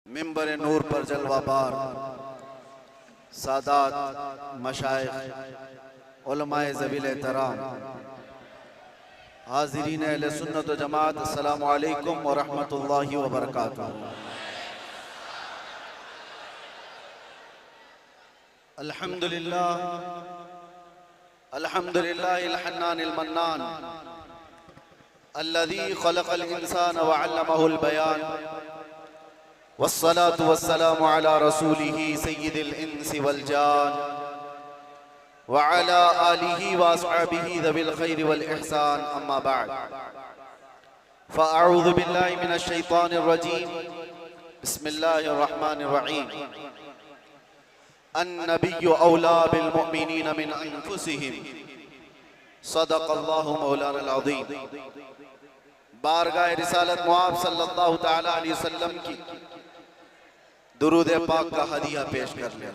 मिंबर नूर पर जलवाबार सादात मशाइख उलमाए ज़बील एहतराम हाज़िरीन अहले सुन्नत व जमात, अस्सलामु अलैकुम व रहमतुल्लाहि व बरकातुहू। अल्हम्दुलिल्लाह अल्हम्दुलिल्लाहिल हन्नानिल मन्नान अल्लज़ी खलक़ल इंसान व अल्लमहुल बयान वस्सलातु वस्सलामु अला रसूलिही सय्यिदिल इंसी वल जान व अला आलिही व अस्हाबिही ज़विल खैरि वल इहसान, अम्मा बअद। फ़अऊज़ु बिल्लाहि मिनश शैतानिर रजीम, बिस्मिल्लाहिर रहमानिर रहीम। अन्नबिय्यु औला बिल मुअमिनीन मिन अनफुसिहिम, सदक़ल्लाहु मौलानाल अज़ीम। बारगाह रिसालत मुआब सल्लल्लाहु तआला अलैहि वसल्लम की दुरूद पाक का हदिया पेश कर ले।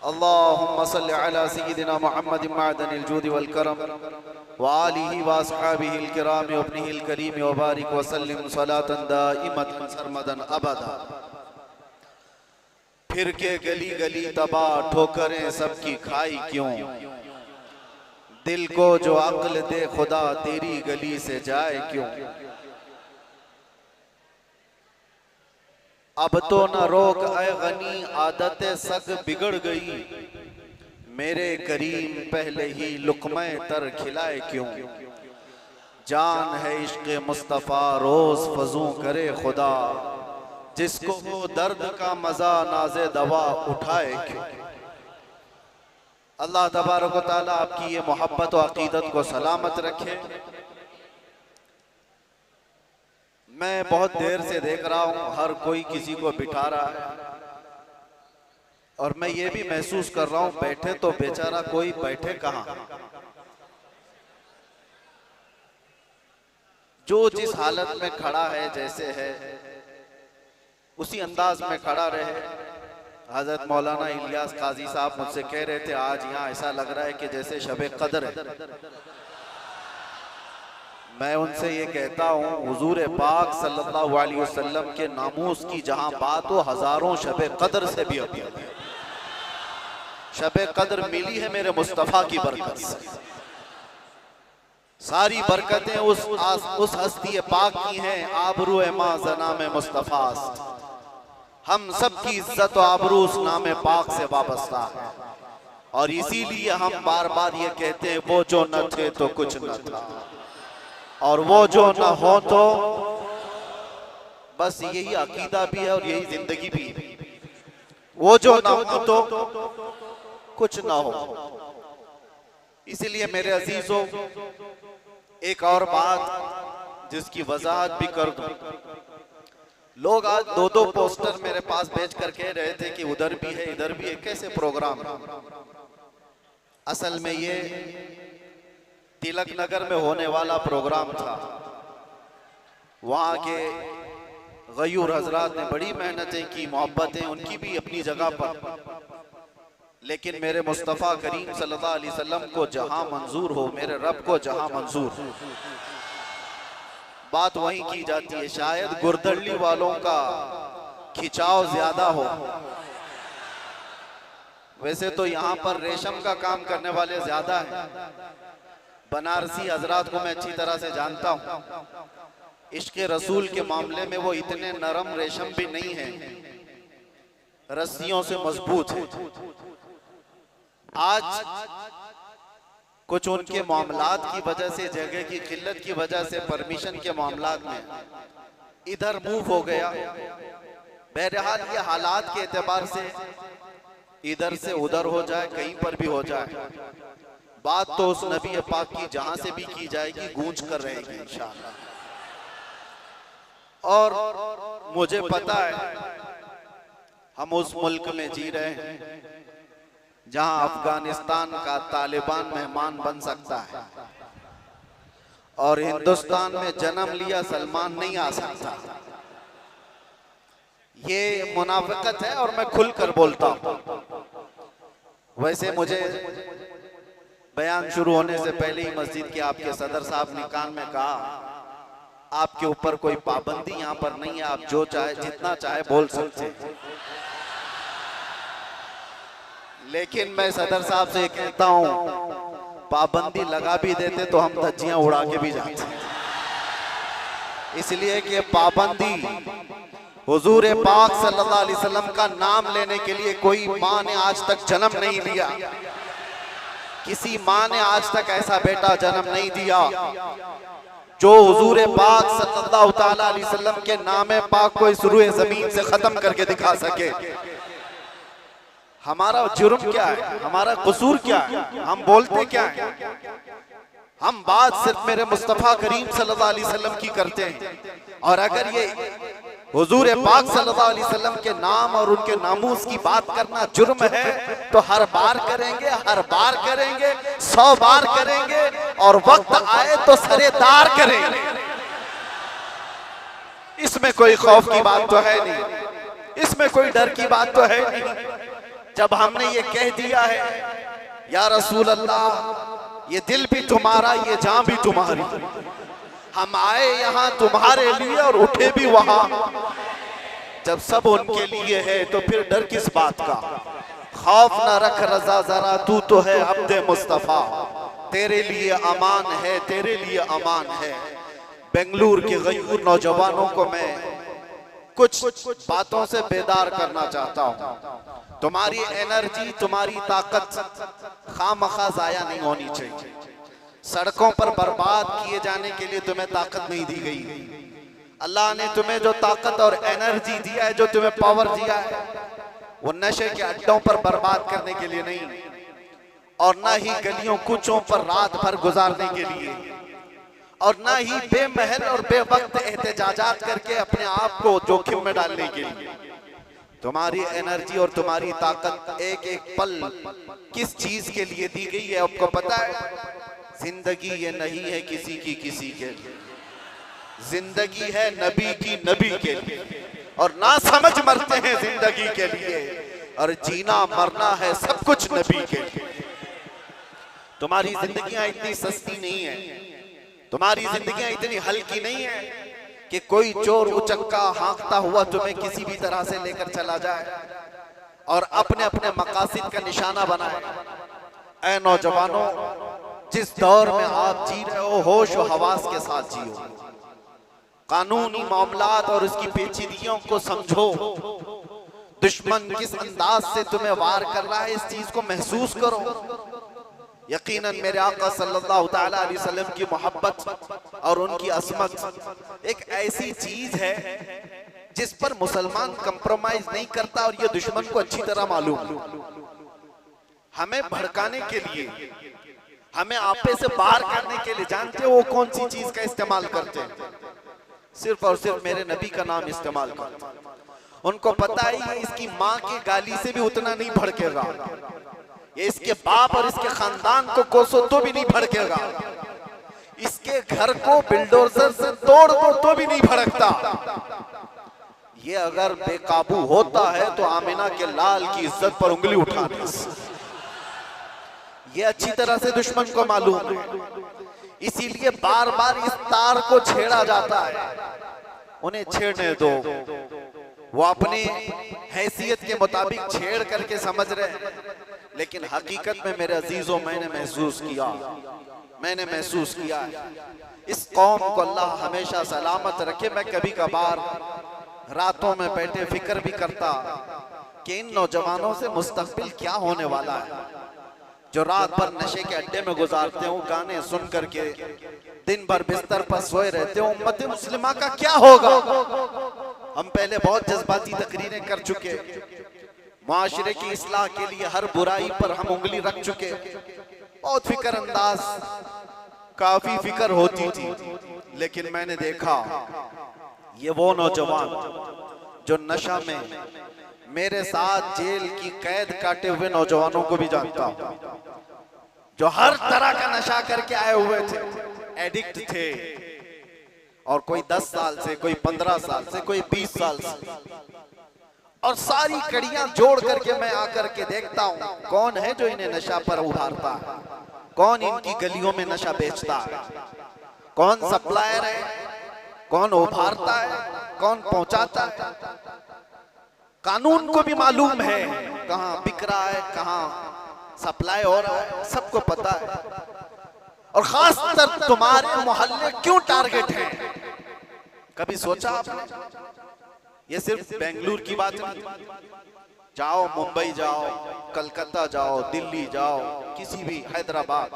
अल्लाहुम्मा सल्लि अला सय्यिदिना मुहम्मदिन मअदनिल जूदि वल करम व आलिहि व अस्हाबिहिल किराम व इब्निहिल करीम व बारिक व सल्लिम सलातन दाइमतन सरमदन अबदा। फिर के गली गली तबाह ठोकरें सबकी खाई क्यों, दिल को जो अक्ल दे खुदा तेरी गली से जाए क्यों। अब तो न रोक ऐ गनी आदत सग बिगड़ गई, मेरे करीम पहले ही लुक़्मे तर खिलाए क्यों। जान है इश्क़ मुस्तफ़ा रोज़ फजू करे खुदा, जिसको वो दर्द का मजा नाज़े दवा उठाए क्यों। अल्लाह तबारक व तआला आपकी ये मोहब्बत व अक़ीदत को सलामत रखे। मैं बहुत देर से देख रहा हूँ हर कोई किसी को बिठा रहा है, और मैं ये भी महसूस कर रहा हूँ बैठे तो बेचारा कोई बैठे कहाँ। जो जिस हालत में खड़ा है, जैसे है उसी अंदाज में खड़ा रहे। हजरत मौलाना इलियास काजी साहब मुझसे कह रहे थे आज यहाँ ऐसा लग रहा है कि जैसे शबे कदर है। मैं उनसे ये कहता हूँ हुजूर पाक सल्लल्लाहु अलैहि वसल्लम के नामूस की जहाँ बात हो, हजारों शबे कदर से भी अभी शबे कदर मिली है मेरे मुस्तफ़ा की बरकत से। सारी बरकतें उस हस्ती पाक की हैं, आबरू माँ ज़नाम मुस्तफ़ा। हम सब की इज्जत व आबरू उस नाम पाक से वाबस्ता है, और इसीलिए हम बार बार ये कहते हैं वो जो न थे तो कुछ न था, और वो जो न हो तो बस। यही अकीदा भी है और यही जिंदगी भी है। वो जो न हो तो कुछ ना हो। इसलिए मेरे अजीजों, एक और बात जिसकी वजाहत भी कर दूं। लोग आज दो दो पोस्टर मेरे पास भेज कर कह रहे थे कि उधर भी है इधर भी है, कैसे प्रोग्राम। असल में ये तिलक नगर में होने वाला प्रोग्राम था। वहाँ के गयूर हजरात ने बड़ी मेहनतें की, मोहब्बतें उनकी भी अपनी जगह पर, लेकिन मेरे मुस्तफ़ा करीम सल्लल्लाहु अलैहि वसल्लम को जहां मंजूर हो, मेरे रब को जहां मंजूर हो, बात वहीं की जाती है। शायद गुरदल्ली वालों का खिंचाव ज्यादा हो। वैसे तो यहाँ पर रेशम का काम करने वाले ज्यादा हैं। बनारसी हजरात को मैं अच्छी तरह से जानता हूँ। इश्क़ रसूल के मामले में वो इतने नरम रेशम भी नहीं है, रस्सियों से मजबूत है। आज कुछ उनके मामलात की वजह से, जगह की किल्लत की वजह से, परमिशन के मामलात में इधर मूव हो गया। बहरहाल ये हालात के एतबार से इधर से उधर हो जाए, कहीं पर भी हो जाए, बात तो उस नबी पाक की जहां से भी की जाएगी गूंज कर रहेगी इंशाअल्लाह। और मुझे पता है हम उस मुल्क में जी रहे हैं जहां अफगानिस्तान का तालिबान मेहमान बन सकता है, और हिंदुस्तान में जन्म लिया सलमान नहीं आ सकता। ये मुनाफिकत है और मैं खुलकर बोलता हूं। वैसे मुझे बयान शुरू होने से पहले ही मस्जिद के आपके सदर साहब ने कान में कहा आपके ऊपर कोई पाबंदी यहाँ पर नहीं है, आप जो चाहे जितना चाहे बोल सकते हैं। लेकिन मैं सदर साहब से कहता हूँ, पाबंदी लगा भी देते तो हम धज्जियां उड़ा के भी जाते, इसलिए कि पाबंदी हुजूर पाक सल्लल्लाहु अलैहि वसल्लम का नाम लेने के लिए कोई माँ ने आज तक जन्म नहीं लिया, किसी माँ ने आज तक ऐसा बेटा जन्म नहीं दिया जो हुजूर पाक सल्लल्लाहु ताला अलैहि वसल्लम के नाम पाक को इस रूए जमीन से खत्म करके दिखा सके। हमारा जुर्म क्या है, हमारा कसूर क्या है, हम बोलते क्या है? हम बात सिर्फ मेरे मुस्तफा करीम सल्लल्लाहु अलैहि वसल्लम की करते हैं, और अगर ये हुजूर पाक सल्लल्लाहु अलैहि वसल्लम के नाम और उनके नामूस की बात करना जुर्म है तो हर बार करेंगे, हर बार करेंगे, 100 बार करेंगे, और वक्त आए तो सरेदार करेंगे। इसमें कोई खौफ की बात तो है नहीं, इसमें कोई डर की बात तो है नहीं। जब हमने ये कह दिया है या रसूल अल्लाह, ये दिल भी तुम्हारा, ये जान भी तुम्हारी, हम आए यहाँ तुम्हारे लिए और उठे भी वहां, जब सब उनके लिए है तो फिर डर किस बात का? खौफ न रख रजा जरा, तू तो है अब्दे मुस्तफा, तेरे लिए अमान है, तेरे लिए अमान है। बेंगलुरु के गयूर नौजवानों को मैं कुछ बातों से बेदार करना चाहता हूँ। तुम्हारी एनर्जी, तुम्हारी ताकत खामखा जाया नहीं होनी चाहिए। सड़कों पर बर्बाद किए जाने के लिए तुम्हें ताकत नहीं दी गई। अल्लाह ने तुम्हें जो ताकत और एनर्जी दिया है, जो तुम्हें पावर दिया है, वो नशे के अड्डों पर बर्बाद करने के लिए नहीं, और ना ही गलियों कूचों पर रात भर गुजारने के लिए, और ना ही बेमहल और बेवक्त एहतजाजात करके अपने आप को जोखिम में डालने के लिए। तुम्हारी एनर्जी और तुम्हारी ताकत एक एक पल किस चीज के लिए दी गई है आपको पता है? जिंदगी ये नहीं है किसी की किसी के लिए, जिंदगी है नबी की नबी के लिए, और ना समझ मरते हैं जिंदगी के लिए, और जीना मरना है सब कुछ नबी के लिए। तुम्हारी जिंदगियां इतनी सस्ती नहीं है, तुम्हारी जिंदगियां इतनी हल्की नहीं है कि कोई चोर उचक्का हाँकता हुआ तुम्हें किसी भी तरह से लेकर चला जाए और अपने अपने मकासद का निशाना बनाए। ऐ नौजवानों, जिस दौर में आप जी रहे हो, होश और हवास के साथ जियो, कानूनी मामलात और उसकी पेचीदगियों को समझो। दुश्मन किस अंदाज से तुम्हें वार कर रहा है, इस चीज को महसूस करो। यकीनन मेरे आका सल्लल्लाहु ताला अलैहि वसल्लम की मोहब्बत और उनकी असमत एक ऐसी चीज है जिस पर मुसलमान कंप्रोमाइज नहीं करता, और ये दुश्मन को अच्छी तरह मालूम है। हमें भड़काने के लिए, हमें आपे से बाहर करने के लिए, जानते हो वो कौन सी चीज का इस्तेमाल करते हैं? सिर्फ और सिर्फ मेरे नबी का नाम इस्तेमाल करते हैं। उनको पता है इसकी माँ की गाली से भी उतना नहीं भड़केगा, ये इसके बाप और इसके खानदान को कोसो तो भी नहीं भड़केगा, इसके घर को बिल्डोजर से तोड़ दो तो भी नहीं भड़कता। ये अगर बेकाबू होता है तो आमिना के लाल की इज्जत पर उंगली उठाने से। ये अच्छी तरह से दुश्मन को मालूम है, इसीलिए बार बार इस तार को छेड़ा जाता है। उन्हें छेड़ने दो, वो अपनी हैसियत के मुताबिक छेड़ करके समझ रहे, लेकिन हकीकत में मेरे अजीजों मैंने महसूस किया इस कौम को अल्लाह हमेशा सलामत रखे। मैं कभी कभार रातों में बैठे फिक्र भी करता कि इन नौजवानों से मुस्तकबिल क्या होने वाला है, जो रात भर नशे के अड्डे में गुजारते हो, गाने सुन करके दिन भर बिस्तर पर सोए रहते हो। उम्मत मुस्लिमा का क्या होगा? हम पहले बहुत जज्बाती तकरीरें कर चुके, माशरे की इस्लाह के लिए हर बुराई पर हम उंगली रख चुके, बहुत फिक्र अंदाज, काफी फिक्र होती थी। लेकिन मैंने देखा ये वो नौजवान जो नशा में मेरे साथ जेल की कैद काटे हुए नौजवानों को भी जानता हूं, जो हर तरह का नशा करके आए हुए थे, एडिक्ट थे, और कोई 10 साल से, कोई 15 साल से, कोई 20 साल से, और सारी कड़ियां जोड़ करके मैं आकर के देखता हूं कौन है जो इन्हें नशा पर उभारता है, कौन इनकी गलियों में नशा बेचता है, कौन सप्लायर है, कौन उभारता है, कौन पहुंचाता है। कानून को भी मालूम है कहां बिक रहा है, कहां सप्लाई हो रहा है, सबको पता है। और खासकर तुम्हारे मोहल्ले क्यों टारगेट है, कभी सोचा आपने? ये सिर्फ बेंगलुरु की बात नहीं, जाओ मुंबई जाओ, कलकत्ता जाओ, दिल्ली जाओ, किसी भी, हैदराबाद,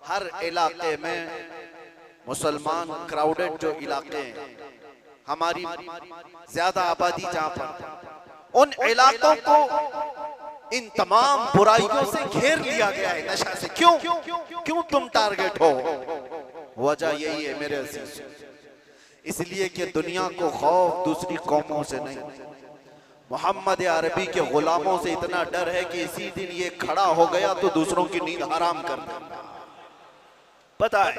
हर इलाके में मुसलमान क्राउडेड जो इलाके हैं, हमारी ज्यादा आबादी जहां पर, उन इलाकों को इन तमाम बुराइयों से घेर लिया गया है, नशा से। क्यों तुम टारगेट हो? वजह यही है मेरे अजीज, इसलिए कि दुनिया को खौफ दूसरी कौमों से नहीं, मोहम्मद अरबी के गुलामों से इतना डर है कि इसी दिन ये खड़ा हो गया तो दूसरों की नींद हराम कर देगा। पता है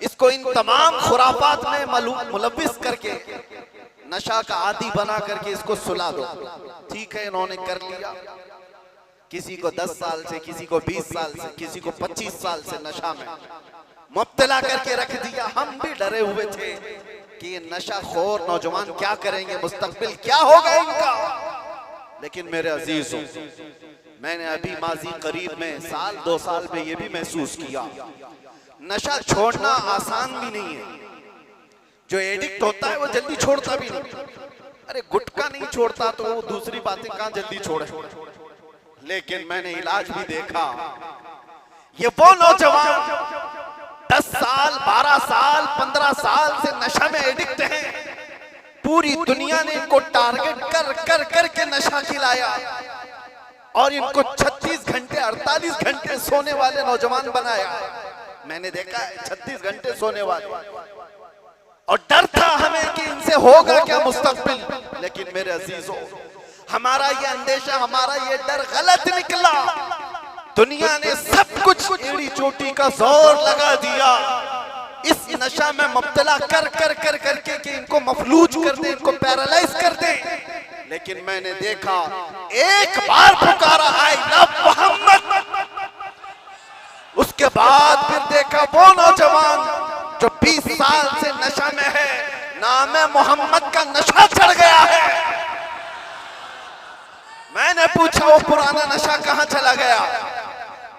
इसको इन तमाम खुराफात में मुलव्विस करके, नशा का आदी बना करके इसको सुला दो। ठीक है, इन्होंने कर लिया, किसी को 10 साल से, किसी को 20 साल से, किसी को 25 साल से नशा में मुब्तला करके रख दिया। हम भी डरे हुए थे कि ये नशा खोर नौजवान क्या करेंगे, मुस्तकबिल क्या होगा इनका। लेकिन मेरे अजीजों, मैंने अभी माजी करीब में, साल 2 साल में ये भी महसूस किया, नशा छोड़ना आसान भी नहीं है। जो एडिक्ट होता है वो जल्दी छोड़ता भी नहीं। अरे गुटखा नहीं छोड़ता तो वो दूसरी बातें कहां जल्दी छोड़े। लेकिन मैंने इलाज भी देखा, ये वो नौजवान 10 साल, 12 साल, 15 साल से नशा में एडिक्ट हैं, पूरी दुनिया ने इनको टारगेट कर कर करके नशा खिलाया और इनको 36 घंटे 48 घंटे सोने वाले नौजवान बनाया। मैंने देखा है 36 घंटे सोने वाले, और डर था हमें कि इनसे होगा क्या मुस्तकबिल। लेकिन मेरे अजीजों, हमारा ये अंदेशा, हमारा ये डर गलत निकला। दुनिया ने सब कुछ एड़ी चोटी का जोर लगा दिया इस नशा में मुब्तला कर कर कर करके कि इनको मफलूज कर दे, इनको पैरालाइज कर दे। लेकिन मैंने देखा, एक बार पुकारा आई लव मोहम्मद, उसके बाद फिर देखा वो नौजवान जो 20 साल से नशा में है, नाम मोहम्मद का नशा चढ़ गया है। मैंने पूछा वो पुराना नशा कहां चला गया?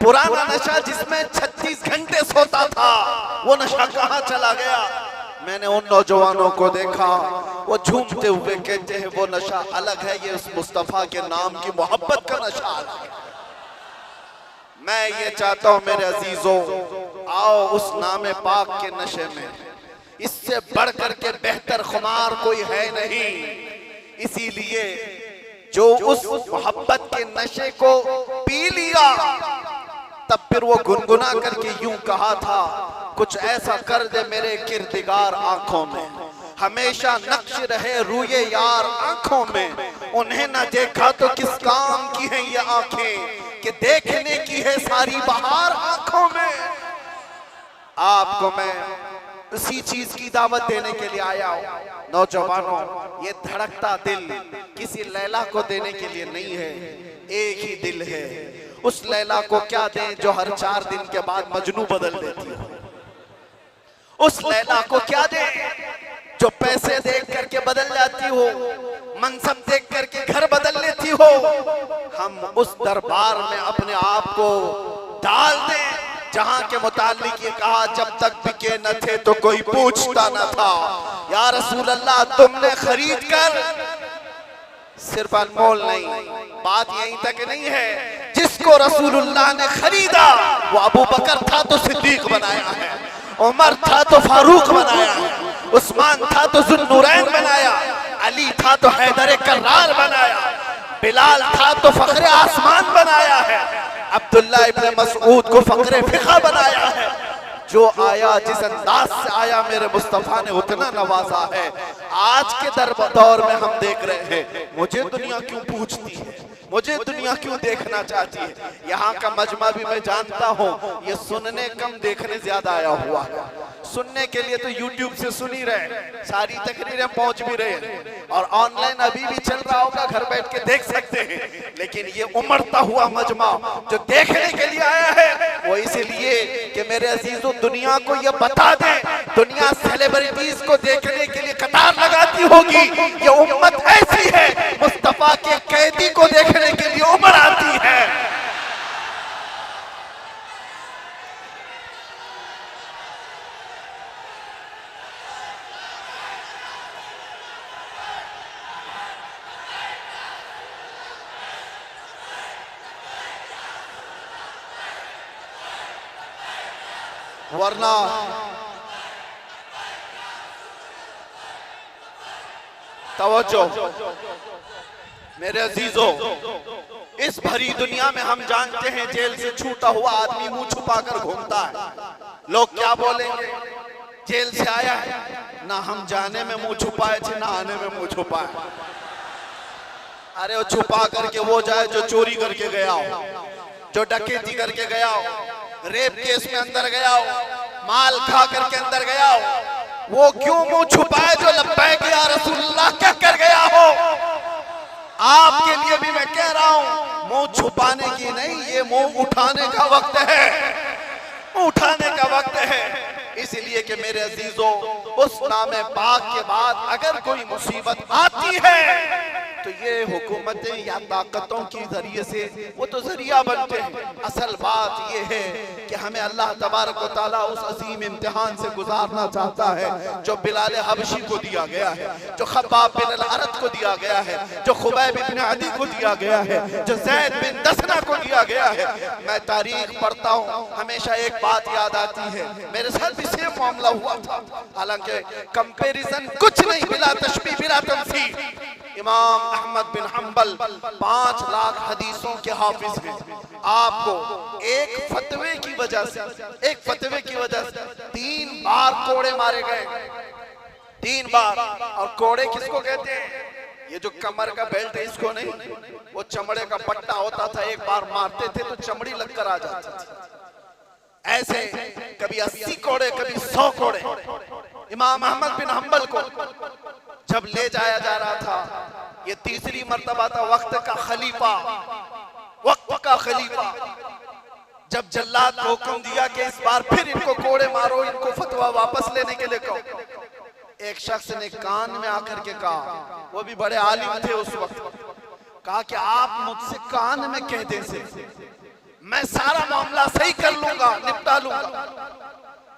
पुराना नशा जिसमें 36 घंटे सोता था, वो नशा कहां चला गया? मैंने उन नौजवानों को देखा, वो झूमते हुए कहते हैं वो नशा अलग है, ये उस मुस्तफा के नाम की मोहब्बत का नशा अलग है। मैं ये चाहता हूं मेरे अजीजों, आओ उस नाम पाक के नशे में, इससे बढ़कर के बेहतर खुमार कोई है नहीं। इसीलिए जो उस मोहब्बत के नशे को पी लिया, तब फिर वो गुनगुना करके यूं कहा था, कुछ ऐसा कर दे मेरे किरदिगार आंखों में, हमेशा नक्श रहे रूये यार आंखों में। उन्हें न देखा तो किस काम की है ये आंखें, कि देखने की है सारी बहार आंखों में। आपको मैं उसी चीज की दावत देने के लिए आया हूं। नौजवानों, ये धड़कता दिल किसी लैला को देने के लिए नहीं है, एक ही दिल है। उस लैला को क्या दें जो हर 4 दिन के बाद मजनू बदल देती हो? उस लैला को क्या दें जो पैसे देख करके बदल जाती हो, मनसब देख करके घर बदल लेती हो? हम उस दरबार में अपने आप को डाल दें जहां के मुतालिक ये कहा, जब तक बिके न थे तो कोई पूछता न था। या रसूल अल्लाह, तुमने खरीद कर, सिर्फ अनमोल नहीं, बात यहीं तक नहीं है, जिसको रसूलुल्लाह ने खरीदा वो अबू बकर था तो सिद्दीक बनाया है, उमर था तो फारूक बनाया है, उस्मान था तो जुन्नूरैन बनाया, अली था तो हैदर कर्रार बनाया, बिलाल था तो फखरे आसमान बनाया है, अब्दुल्ला इब्न मसऊद को फखरे फिक़ा बनाया है। जो आया जिस अंदाज से आया मेरे मुस्तफा ने उतना नवाजा है। आज के दौर में हम देख रहे हैं, मुझे दुनिया क्यों पूछती है, मुझे दुनिया क्यों देखना चाहती है। यहाँ का मजमा भी मैं जानता हूँ, ये सुनने कम देखने ज्यादा आया हुआ है। सुनने के लिए तो YouTube से सुन ही रहे, सारी तकरीरें पहुंच भी रहे हैं और ऑनलाइन अभी भी चल रहा होगा, घर बैठ के देख सकते हैं। लेकिन ये उमड़ता हुआ मजमा जो देखने के लिए आया है वो इसलिए कि मेरे अजीजों दुनिया को ये बता दें, दुनिया सेलिब्रिटीज को देखने के लिए कतार लगाती होगी, ये उम्मत ऐसी है मुस्तफा के कैदी को देखने के लिए उमड़ आती है। वरना तवज्जो मेरे अजीजों, इस भरी दुनिया में हम जानते हैं जेल से छूटा हुआ आदमी मुंह छुपाकर घूमता है। लोग क्या बोलेंगे, जेल से आया है ना, हम जाने में मुंह छुपाए थे ना आने में मुंह छुपाए। अरे वो छुपा करके वो जाए जो चोरी करके गया हो, जो डकैती करके गया हो, रेप केस में अंदर गया हो, माल खा करके अंदर गया हो। वो क्यों मुंह छुपाए जो लब्बैक या रसूलुल्लाह कह कर गया हो। आपके लिए भी मैं कह रहा हूं, मुंह छुपाने की नहीं, ये मुंह उठाने का वक्त है, उठाने का वक्त है। इसलिए कि मेरे अजीजों, उस नामे पाक के बाद अगर कोई मुसीबत आती है तो ये हुकूमतें या ताकतों के जरिए से वो तो जरिया बनते हैं। असल बात ये है कि हमें अल्लाह तबारक व तआला उस अजीम इम्तिहान से गुजारना चाहता है जो बिलाल हबशी को दिया गया है, जो खब्बाब बिन अल-अरत को दिया गया है, जो खुबैब बिन अदी को दिया गया है, जो ज़ैद बिन दसना को दिया गया है। मैं तारीख पढ़ता हूँ, हमेशा एक बात याद आती है, मेरे साथ भी सेम मामला हुआ था। हालांकि कंपैरिजन कुछ नहीं, बिला तशबीह बिला तमसील। इमाम अहमद बिन हम्बल 5 लाख हदीसों के हाफिज हैं। आपको एक फतवे की वजह से 3 बार कोड़े मारे गए, 3 बार। और कोड़े किसको कहते हैं? ये जो कमर का बेल्ट है इसको नहीं, वो चमड़े का पट्टा होता था, एक बार मारते थे तो चमड़ी लगकर आ जाती थी। ऐसे कभी 80 कोड़े, कभी 100 कोड़े। इमाम अहमद बिन हम्बल को जब ले जाया जा रहा था, ये तीसरी मर्तबा था, वक्त का खलीफा जब जल्लाद को हुक्म दिया कि इस बार फिर इनको कोड़े मारो, इनको फतवा वापस लेने के लिए कहो। एक शख्स ने कान में आकर के कहा, वो भी बड़े आलिम थे उस वक्त, कहा कि आप मुझसे कान में कहते से मैं सारा मामला सही कर लूंगा, निपटा लूंगा।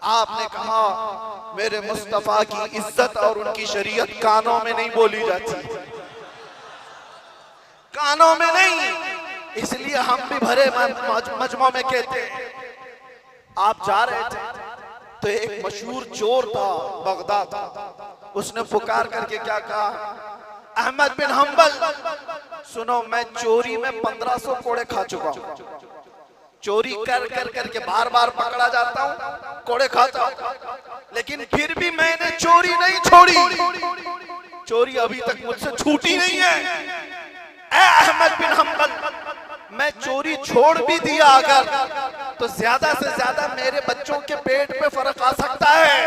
आपने कहा मेरे मुस्तफा की इज्जत और उनकी शरीयत कानों में नहीं बोली जाती, कानों में नहीं। इसलिए हम भी भरे मजमा में कहते हैं। आप जा रहे थे तो एक मशहूर चोर था बगदाद, उसने पुकार करके क्या कहा, अहमद बिन हम्बल सुनो, मैं चोरी में 1500 कोड़े खा चुका हूं। चोरी कर कर करके बार बार पकड़ा जाता हूं, कोड़े खाता हूं, लेकिन फिर भी मैंने चोरी नहीं छोड़ी, चोरी अभी तक मुझसे छूटी नहीं है। ऐ अहमद बिन हम्बल, मैं चोरी छोड़ भी दिया अगर तो ज्यादा से ज्यादा मेरे बच्चों के पेट पे फर्क आ सकता है।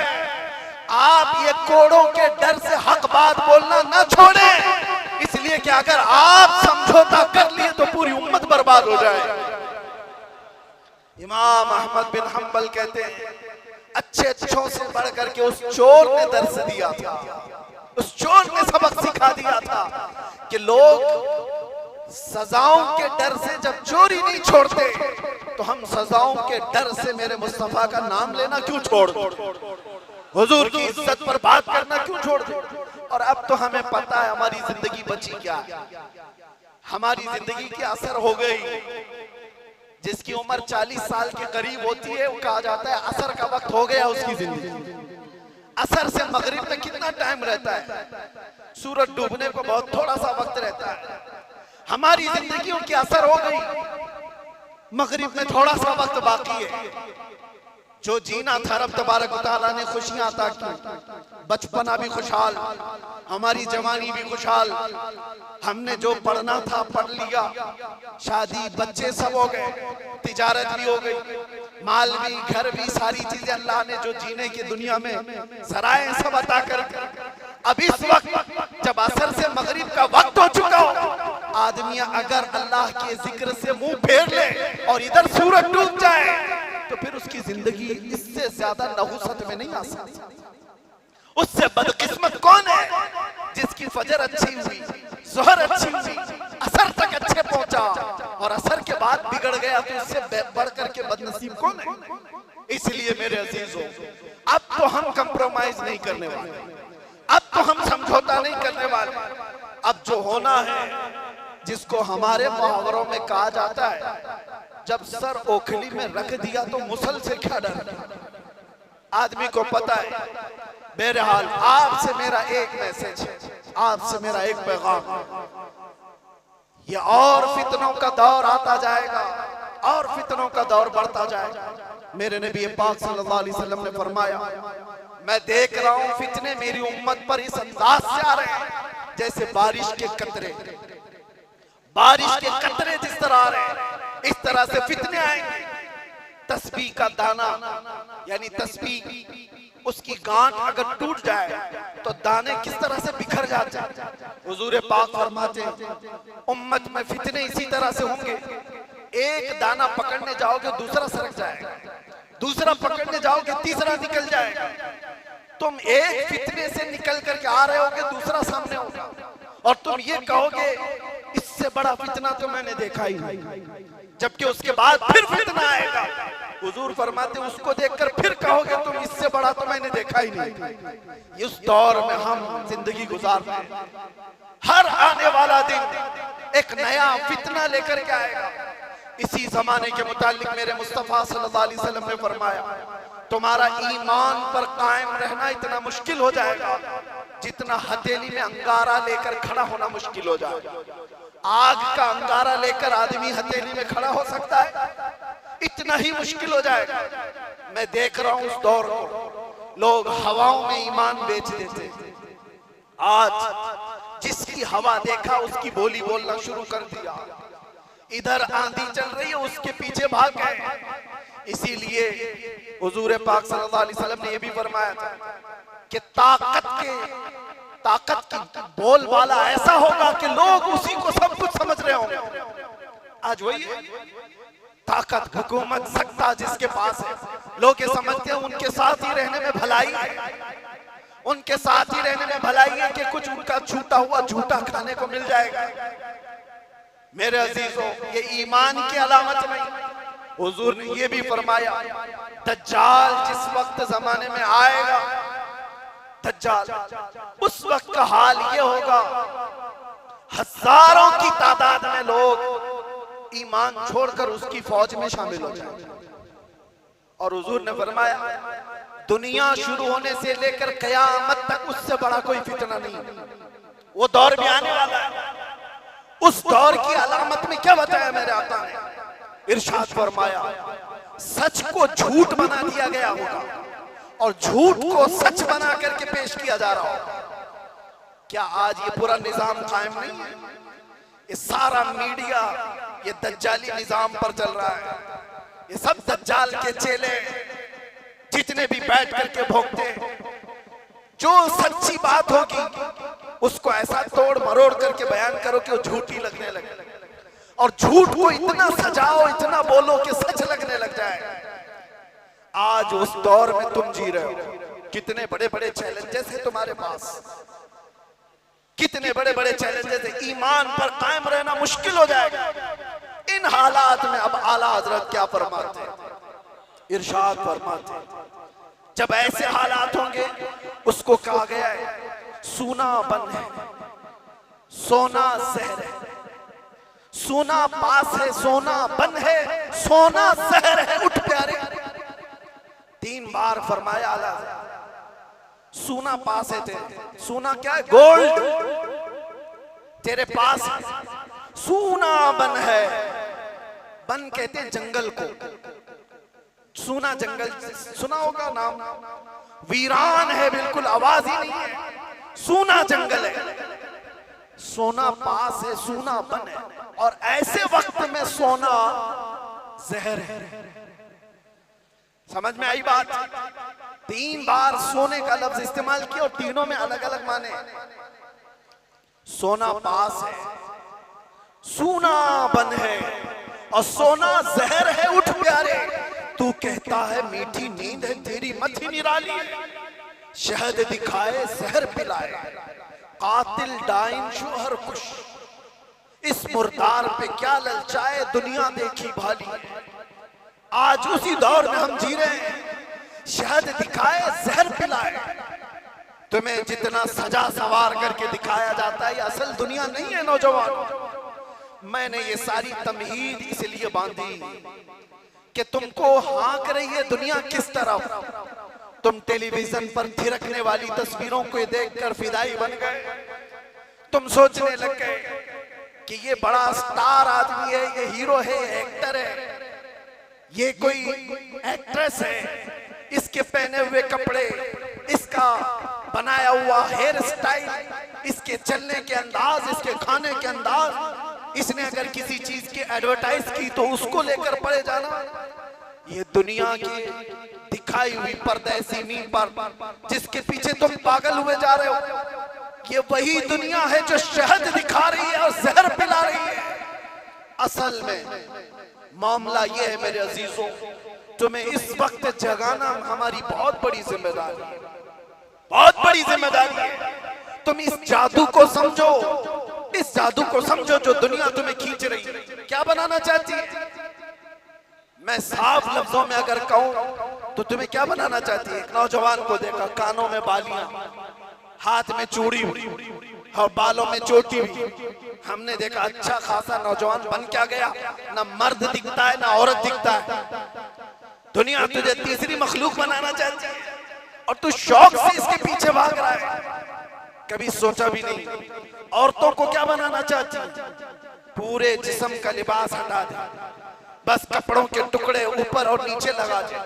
आप ये कोड़ों के डर से हक बात बोलना न छोड़ें, इसलिए कि अगर आप समझौता कर लिए तो पूरी उम्मत बर्बाद हो जाए। इमाम अहमद बिन हम्बल कहते हैं, अच्छों से बढ़ करके उस चोर ने दर्स दिया था, उस चोर ने सबक सिखा दिया था कि लोग सजाओं के डर से जब चोरी नहीं छोड़ते तो हम सजाओं के डर से मेरे मुस्तफा का नाम लेना क्यों छोड़ दो, हुजूर की इज्जत पर बात करना क्यों छोड़ दो। और अब तो हमें पता है हमारी जिंदगी बची क्या है, हमारी जिंदगी की असर हो गई। जिसकी उम्र 40 साल के करीब होती है वो कहा जाता है असर का वक्त हो गया उसकी जिंदगी। असर से मगरिब में कितना टाइम रहता है, सूरज डूबने को बहुत थोड़ा सा वक्त रहता है। हमारी जिंदगियों की असर हो गई, मगरिब में थोड़ा सा वक्त बाकी है। जो जीना था रब तबारक व तआला ने खुशियां अता की, बचपना भी खुशहाल, हमारी जवानी भी खुशहाल, हमने जो पढ़ना था पढ़ लिया, शादी बच्चे सब हो गए, तिजारत भी हो गई, माल भी, घर भी, सारी चीजें अल्लाह ने जो जीने की दुनिया में सराय सब अता कर। अब इस वक्त जब असर से मगरिब का वक्त हो चुका हो, आदमी अगर अल्लाह के जिक्र से मुंह फेर ले और इधर सूरज डूब जाए तो फिर उसकी जिंदगी इससे ज्यादा नहुसत में नहीं आ सकती। उससे बदकिस्मत कौन है जिसकी फजर अच्छी हुई, जोहर अच्छी हुई, असर तक अच्छे पहुंचा और असर के बाद बिगड़ गया, तो इससे बढ़ करके बदनसीब कौन है। इसलिए मेरे अजीजों, अब तो हम कंप्रोमाइज नहीं करने वाले, अब तो हम समझौता नहीं करने वाले। अब जो होना है, जिसको हमारे मुहावरों में कहा जाता है, जब सर ओखली में रख दिया तो मुसल से क्या डर, आदमी को पता है। बहरहाल आपसे मेरा एक मैसेज है, आपसे मेरा एक पैगाम, ये और फितनों का दौर आता जाएगा और फितनों का दौर बढ़ता जाएगा। मेरे नबी पाक सल्लल्लाहु अलैहि वसल्लम ने फरमाया, मैं देख रहा हूं फितने मेरी उम्मत पर इस अंदाज से आ रहे हैं जैसे बारिश के कतरे, बारिश के कतरे जिस तरह आ रहे हैं, इस तरह से फितने आएंगे। तस्बीह का दाना यानी तस्बीह, उसकी गांठ अगर टूट जाए तो दाने किस तरह से बिखर जाते हैं। हुजूर पाक फरमाते हैं, उम्मत में फितने इसी तरह से होंगे, एक दाना पकड़ने जाओगे दूसरा सरक जाएगा, दूसरा पकड़ने जाओगे तीसरा निकल जाएगा। तुम एक फितने से निकल करके आ रहे होगे, दूसरा सामने होगा और तुम ये कहोगे इससे बड़ा फितना तो मैंने देखा ही नहीं, जबकि उसके बाद फिर फितना आएगा। हुजूर फरमाते उसको देखकर फिर कहोगे तुम इससे बड़ा तो मैंने देखा ही नहीं। इस दौर में हम जिंदगी गुजार रहे हैं, हर आने वाला दिन एक नया फितना लेकर के आएगा। इसी जमाने के मुतालिक मेरे मुस्तफा सल्लल्लाहु अलैहि वसल्लम ने फरमाया, तुम्हारा ईमान पर कायम रहना इतना मुश्किल हो जाएगा जितना हथेली में अंगारा लेकर खड़ा होना मुश्किल हो जाएगा। आग का अंगारा लेकर आदमी हथेली में खड़ा हो सकता है, इतना ही मुश्किल हो जाएगा। मैं देख रहा हूं उस दौर को, लोग हवाओं में ईमान बेच देते। आज जिसकी हवा देखा उसकी बोली बोलना शुरू कर दिया, इधर आंधी चल रही है उसके पीछे भाग गए। इसीलिए हुजूर पाक सल्लल्लाहु अलैहि वसल्लम ने यह भी फरमाया था कि ताकत की बोलबाला ऐसा होगा कि लोग उसी को सब कुछ समझ रहे होंगे। आज वही है ताकत, हुकूमत, सत्ता जिसके पास है, लोग ये समझते हैं उनके साथ ही रहने में भलाई है, उनके साथ ही रहने में भलाई है कि कुछ उनका छूटा हुआ झूठा खाने को मिल जाएगा। मेरे अजीजों, ये ईमान की अलामत नहीं। हुजूर ने ये भी फरमाया, दज्जाल जिस वक्त जमाने में आएगा, दज्जाल उस वक्त का हाल ये होगा, हजारों की तादाद में लोग ईमान छोड़कर उसकी फौज में शामिल हो जाएंगे। और हुजूर ने फरमाया, दुनिया शुरू होने से लेकर कयामत तक उससे बड़ा कोई फितना नहीं। वो दौर भी आने वाला है। उस दौर की अलामत में क्या बताया मेरे आका ने? इरशाद फरमाया, सच को झूठ बना दिया गया होगा और झूठ को सच बना करके पेश किया जा रहा होगा। क्या आज ये पूरा निजाम कायम नहीं है? ये सारा मीडिया ये दज्जाली निजाम पर चल रहा है। ये सब दज्जाल के चेले जितने भी बैठ करके भोगते हैं, जो सच्ची बात होगी उसको ऐसा तोड़ मरोड़ करके बयान करो कि वो झूठी लगने लगे, और झूठ को इतना सजाओ, इतना बोलो कि सच लगने लग जाए। आज उस दौर में तुम जी रहे हो। कितने बड़े बड़े चैलेंजेस हैं तुम्हारे पास, कितने बड़े बड़े चैलेंजेस हैं। ईमान पर कायम रहना मुश्किल हो जाएगा। इन हालात में अब आला हजरत क्या फरमाते हैं? इरशाद फरमाते हैं, जब ऐसे हालात होंगे उसको कहा गया है, सूना बन है, सोना जहर है, सोना पास है, सोना बन है, सोना जहर है, उठ प्यारे। 3 बार फरमाया आला, सोना पास है तेरे। सोना क्या है? गोल्ड तेरे पास है। सोना बन है, बन कहते हैं जंगल को, सूना जंगल सुना होगा नाम, वीरान है, बिल्कुल आवाज ही नहीं है, सूना जंगल है, सोना पास है, सूना बन है, और ऐसे वक्त में सोना जहर है। समझ में आई बात? 3 बार सोने का लफ्ज इस्तेमाल किया और तीनों में अलग अलग माने। सोना पास है, सूना बन है, और सोना जहर है। उठ प्यारे, तू कहता है मीठी नींद है तेरी मथी निराली है, शहद दिखाए जहर पिलाए, कातिल डाइन शोहर कुश, इस मुर्दार पे क्या ललचाए दुनिया देखी भाली। आज उसी दौर में हम जी रहे हैं, शहद दिखाए जहर पिलाए। तुम्हें जितना सजा सवार करके दिखाया जाता है, ये असल दुनिया नहीं है नौजवान। मैंने ये सारी तमहीद इसलिए बांधी कि तुमको हाँक रही है दुनिया किस तरफ। तुम टेलीविजन पर थिरकने वाली तस्वीरों को देखकर फिदाई बन गए। तुम सोचने लग गए कि ये बड़ा स्टार आदमी है, ये हीरो है, ये एक्टर है, ये कोई एक्ट्रेस है, इसके पहने हुए कपड़े, इसका बनाया हुआ हेयर स्टाइल, इसके चलने के अंदाज, इसके खाने के अंदाज, इसने अगर किसी चीज की एडवर्टाइज की तो उसको लेकर पड़े जाना। ये दुनिया की दिखाई हुई परदेसी नींद पर जिसके पीछे तुम पागल हुए जा रहे हो, ये वही दुनिया है जो शहद दिखा रही है और जहर पिला रही है। असल में मामला ये है मेरे अजीजों, तुम्हें इस वक्त जगाना हमारी बहुत बड़ी जिम्मेदारी है, बहुत बड़ी जिम्मेदारी है। तुम इस जादू को समझो, इस जादू को समझो जो दुनिया तुम्हें खींच रही है। क्या बनाना चाहती है? मैं साफ लफ्जों में अगर कहूं तो तुम्हें क्या बनाना चाहती है? एक नौजवान को देखा, कानों में बालियां, हाथ में चूड़ी और बालों में चोटी भी। हमने देखा अच्छा खासा नौजवान बन क्या गया, ना मर्द दिखता है ना औरत दिखता है। दुनिया तुझे तीसरी मखलूक बनाना चाहती है और तू शौक से इसके पीछे भाग रहा है। कभी सोचा भी नहीं औरतों को क्या बनाना चाहती है? पूरे जिस्म का लिबास हटा दे, बस कपड़ों के टुकड़े ऊपर और नीचे लगा दे,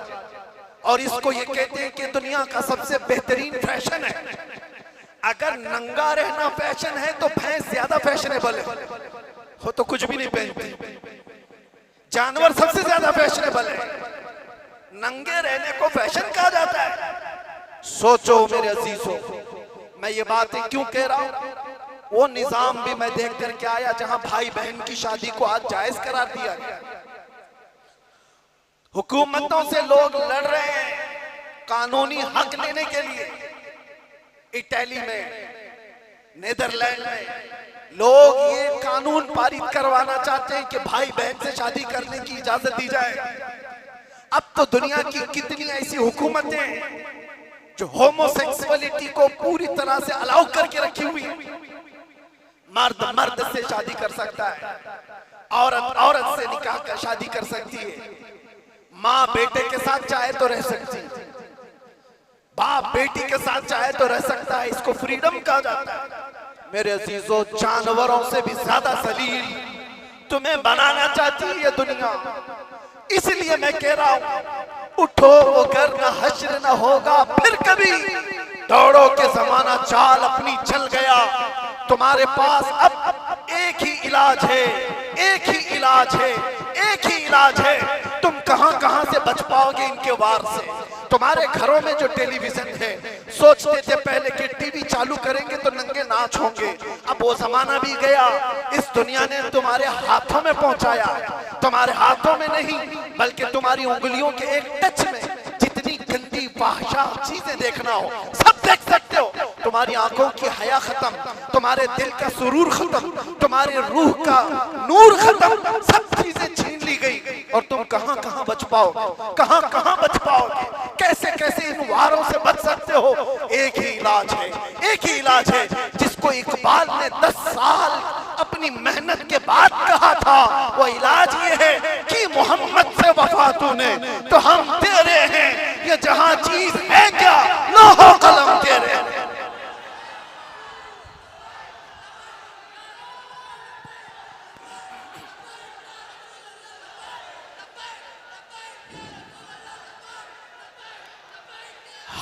और इसको ये कहते हैं कि दुनिया का सबसे बेहतरीन फैशन है। अगर नंगा रहना फैशन है तो भैंस ज्यादा फैशनेबल है, हो तो कुछ भी नहीं पहनती। जानवर सबसे ज्यादा फैशनेबल है, नंगे रहने को फैशन कहा जाता है। सोचो मेरे अजीजों, मैं ये बातें क्यों कह रहा हूं? वो निजाम भी मैं देख करके आया जहां भाई बहन की शादी को आज जायज करार दिया गया। हुकूमतों से लोग लड़ रहे हैं कानूनी हक लेने के लिए। इटली में, नेदरलैंड में लोग ये कानून पारित करवाना चाहते हैं कि भाई बहन से शादी करने की इजाजत दी जाए। अब तो दुनिया की कितनी ऐसी हुकूमतें जो होमोसेक्सुअलिटी को पूरी तरह से अलाउ करके रखी हुई है। मर्द मर्द से शादी कर सकता है, औरत औरत से निकाह कर शादी कर सकती है, माँ बेटे के साथ चाहे तो रह सकती है, बाप बेटी के साथ चाहे तो रह सकता है। इसको फ्रीडम कहा जाता है। मेरे अजीजों, जानवरों से भी ज्यादा जलील तुम्हें बनाना चाहती है दुनिया। इसलिए मैं कह रहा हूं, उठो अगर न हश्र न होगा फिर कभी, दौड़ो के जमाना चाल अपनी चल गया। तुम्हारे पास अब एक ही इलाज है, एक ही इलाज है, एक ही इलाज है। तुम कहां कहां से बच पाओगे इनके वार से? तुम्हारे घरों में जो टेलीविजन है, सोचते थे पहले कि टीवी चालू करेंगे तो नंगे नाच होंगे। अब वो जमाना भी गया। इस दुनिया ने तुम्हारे हाथों में पहुंचाया, तुम्हारे हाथों में नहीं बल्कि तुम्हारी उंगलियों के एक टच में जितनी गंदी फाहिशा चीजें देखना हो सब देख सकते हो। तुम्हारी आंखों की हया खत्म, तुम्हारे दिल का सुरूर खत्म, तुम्हारे रूह का नूर खत्म, सब चीजें छीन ली गई। और तुम कहां कहां बच पाओगे, कहां कहां बच पाओगे, कैसे कैसे इन वारों से बच सकते हो? एक ही इलाज है, एक ही इलाज है जिसको इकबाल ने 10 साल अपनी मेहनत के बाद कहा था। वो इलाज ये है कि मोहम्मद से वफा तूने तो हम तेरे हैं, ये जहां चीज है क्या लोहो कलम तेरे हैं।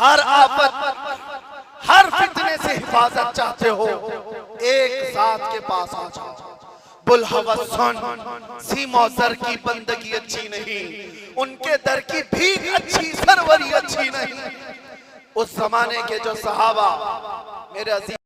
हर आफत, हर फितने से हिफाजत चाहते हो, एक साथ के पास आ जाओ। बुलहवसन सीमा दर की बंदगी अच्छी नहीं, उनके दर की भीख अच्छी, सरवरी अच्छी नहीं। उस जमाने के जो सहाबा, मेरे अजीज